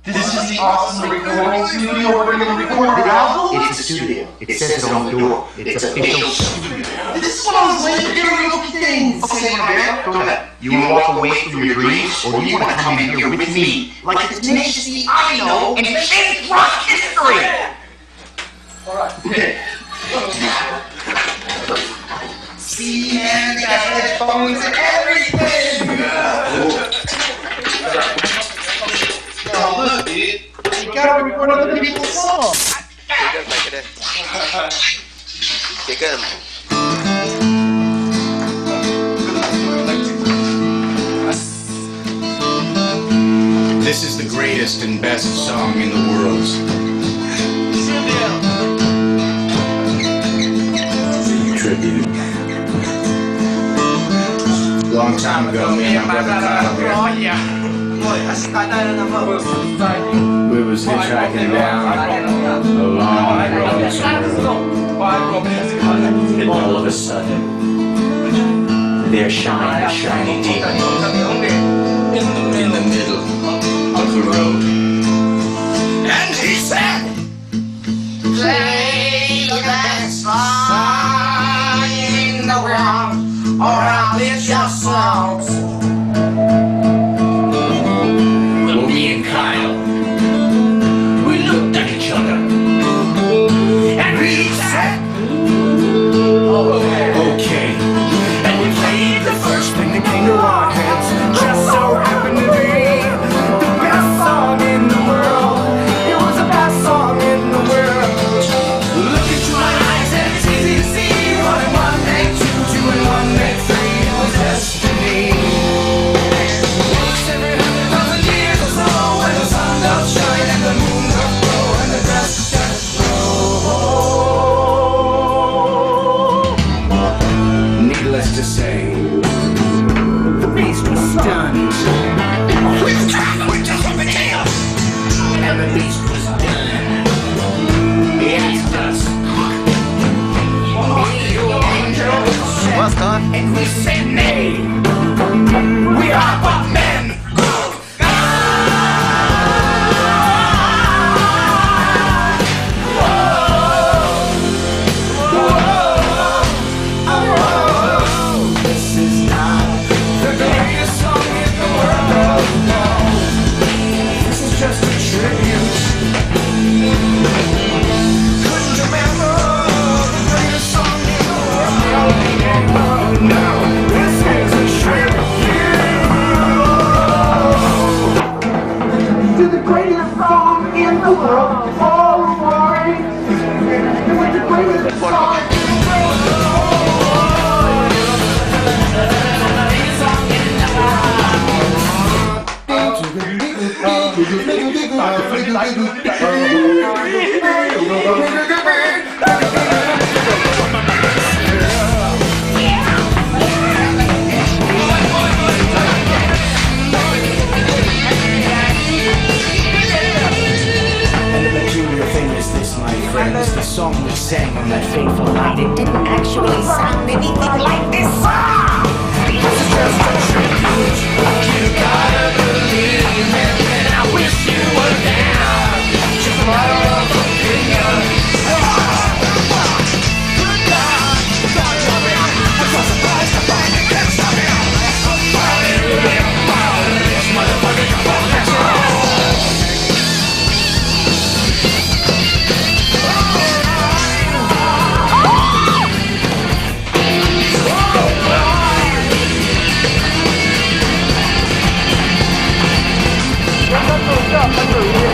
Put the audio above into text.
This is the awesome recording studio where we're going to record the album? It's a studio. It says it on the door. It's official studio. This is what I was waiting for. Get real things. Okay, Bear, go ahead. You want to walk away from your dreams, or do you want to come in here with me, like the Tenacious D I know, and change rock history? Alright. Okay. See, man, we got headphones and everything. Oh, look, dude. You gotta record other people's songs. This is the greatest and best song in the world. Tribute. Long time ago, me and my brother Kyle here. We was hitchhiking down a long road somewhere. All of a sudden, there shined a shiny demon in the middle of the road. And he said, play the best song in the world, or I'll hit your songs. Well, me and Kyle, we looked at each other, and we said, okay. And we played the first thing that came to our heads. Just so happened to be the best song in the world. It was the best song in the world. Look into my eyes and it's easy to see. 1 and 1 make 2, 2 and 1 make 3. It was destiny. Once every 100,000 years or so, when the sun does shine and the moon does glow and the grass does grow. Needless to say, the beast was stunned. With just a potato. And the beast was done. He asked us, "Are you angels?" What's done? And we said, nay. We are but men. This is not the greatest song in the world, no. This is just a tribute. Couldn't remember the greatest song in the world, no. This is a tribute to the greatest song in the world. Oh, boy, it was the greatest song in the world. And the peculiar thing is this, my friends, the song we sang on that fateful night, it didn't actually sound anything like this song. This is just a tribute. You gotta believe it, and I wish you were down. Just a matter of opinion. Good God, God, you're real. I'm so surprised to find you can't stop me. Hallelujah, this motherfucker, come on, let's roll. Hãy subscribe cho kênh Ghiền Mì Gõ để không bỏ lỡ